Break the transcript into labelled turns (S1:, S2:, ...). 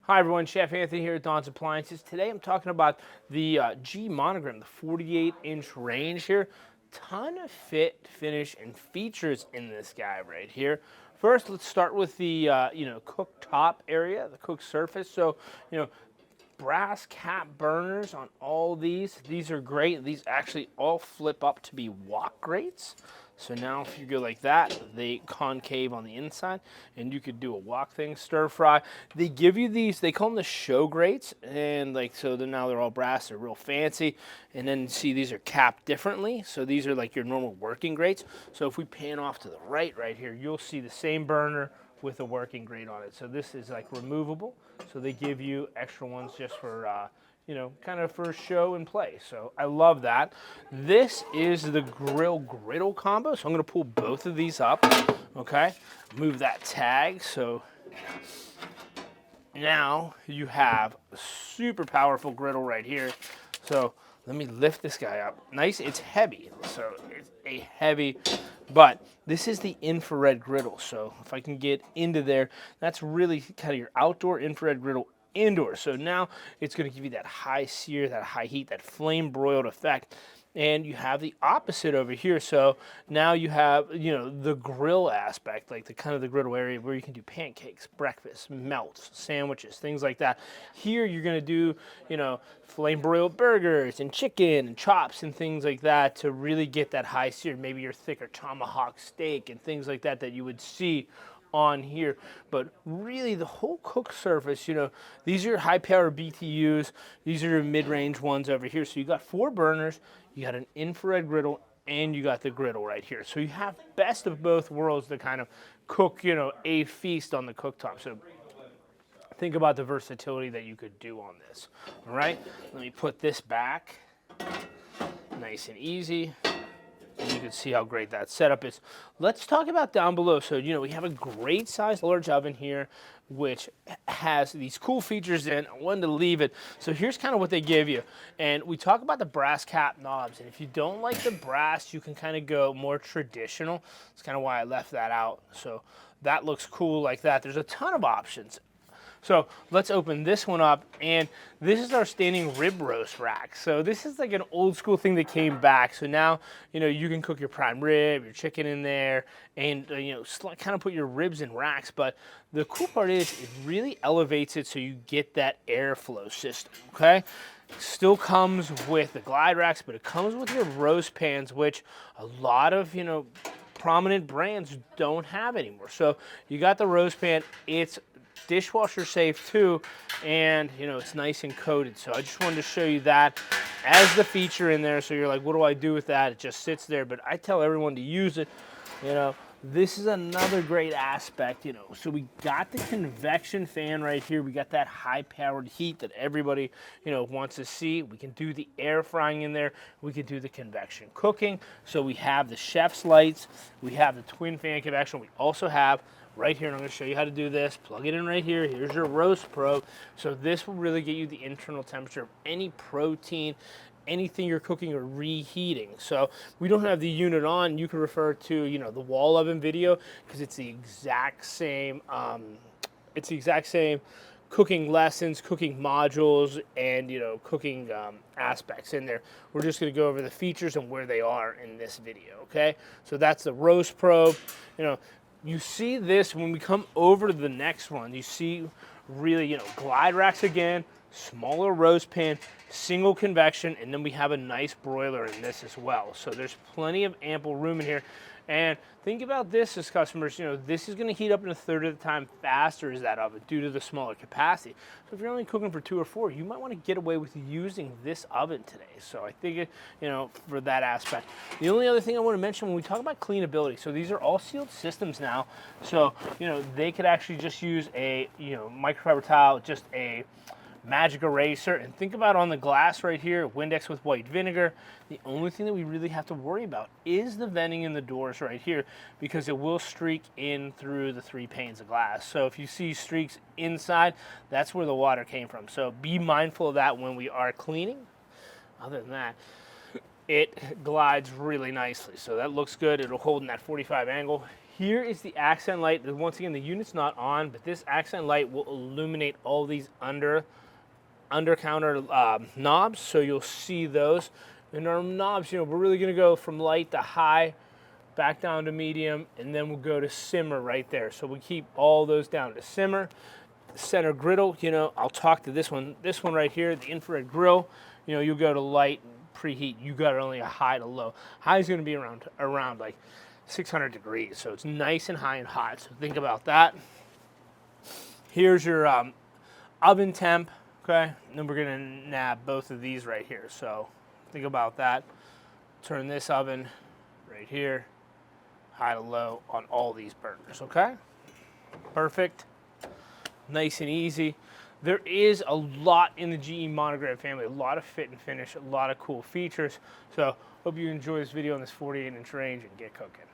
S1: Hi everyone, Chef Anthony here at Don's Appliances. Today I'm talking about the G Monogram, the 48-inch range here. Ton of fit, finish, and features in this guy right here. First, let's start with the cooktop area, the cook surface. So, brass cap burners on all these. These are great. These actually all flip up to be wok grates. So now if you go like that, they concave on the inside, and you could do a wok thing, stir fry. They give you these, they call them the show grates, and so now they're all brass, they're real fancy. And then see, these are capped differently. So these are like your normal working grates. So if we pan off to the right here, you'll see the same burner with a working grate on it. So this is like removable. So they give you extra ones just for, kind of for show and play. So I love that. This is the grill griddle combo. So I'm going to pull both of these up. Okay. Move that tag. So now you have a super powerful griddle right here. So let me lift this guy up. Nice. It's heavy. So it's a heavy, but this is the infrared griddle. So if I can get into there, that's really kind of your outdoor infrared griddle indoor. So now it's going to give you that high sear, that high heat, that flame broiled effect. And you have the opposite over here. So now you have, the grill aspect, like the kind of the griddle area where you can do pancakes, breakfast, melts, sandwiches, things like that. Here you're going to do, flame broiled burgers and chicken and chops and things like that to really get that high sear, maybe your thicker tomahawk steak and things like that you would see on here. But really the whole cook surface, these are your high power BTUs, these are your mid-range ones over here. So you got 4 burners, you got an infrared griddle, and you got the griddle right here. So you have best of both worlds to kind of cook, a feast on the cooktop. So think about the versatility that you could do on this. All right, let me put this back nice and easy. And you can see how great that setup is. Let's talk about down below. So, we have a great size large oven here, which has these cool features in. I wanted to leave it. So here's kind of what they give you. And we talk about the brass cap knobs. And if you don't like the brass, you can kind of go more traditional. That's kind of why I left that out. So that looks cool like that. There's a ton of options. So let's open this one up, and this is our standing rib roast rack. So this is like an old school thing that came back. So now, you can cook your prime rib, your chicken in there, and, kind of put your ribs in racks. But the cool part is it really elevates it so you get that airflow system, okay? Still comes with the glide racks, but it comes with your roast pans, which a lot of, prominent brands don't have anymore. So you got the roast pan. It's dishwasher safe too, and it's nice and coated. So I just wanted to show you that as the feature in there. So you're like, what do I do with that? It just sits there, but I tell everyone to use it. This is another great aspect. So we got the convection fan right here. We got that high powered heat that everybody wants to see. We can do the air frying in there. We can do the convection cooking. So we have the chef's lights. We have the twin fan convection. We also have right here, and I'm going to show you how to do this. Plug it in right here. Here's your roast probe. So this will really get you the internal temperature of any protein, anything you're cooking or reheating. So we don't have the unit on. You can refer to the wall oven video, because it's the exact same. Cooking lessons, cooking modules, and cooking aspects in there. We're just going to go over the features and where they are in this video. Okay, so that's the roast probe. You see this when we come over to the next one. You see really, glide racks again, smaller roast pan, single convection, and then we have a nice broiler in this as well. So there's plenty of ample room in here. And think about this as customers, this is going to heat up in a third of the time faster as that oven due to the smaller capacity. So if you're only cooking for 2 or 4, you might want to get away with using this oven today. So I think, for that aspect. The only other thing I want to mention when we talk about cleanability, so these are all sealed systems now. So, they could actually just use a, microfiber towel, just a magic eraser, and think about on the glass right here, Windex with white vinegar. The only thing that we really have to worry about is the venting in the doors right here, because it will streak in through the 3 panes of glass. So if you see streaks inside, that's where the water came from. So be mindful of that when we are cleaning. Other than that, it glides really nicely. So that looks good. It'll hold in that 45 angle. Here is the accent light. Once again, the unit's not on, but this accent light will illuminate all these under counter knobs, so you'll see those. And our knobs, we're really gonna go from light to high, back down to medium, and then we'll go to simmer right there. So we keep all those down to simmer. Center griddle, I'll talk to this one right here, the infrared grill. You'll go to light, preheat. You got only a high to low. High is gonna be around like 600 degrees, so it's nice and high and hot. So think about that. Here's your oven temp. Okay, and then we're gonna nab both of these right here. So think about that. Turn this oven right here, high to low on all these burners, okay? Perfect, nice and easy. There is a lot in the GE Monogram family, a lot of fit and finish, a lot of cool features. So hope you enjoy this video on this 48-inch range and get cooking.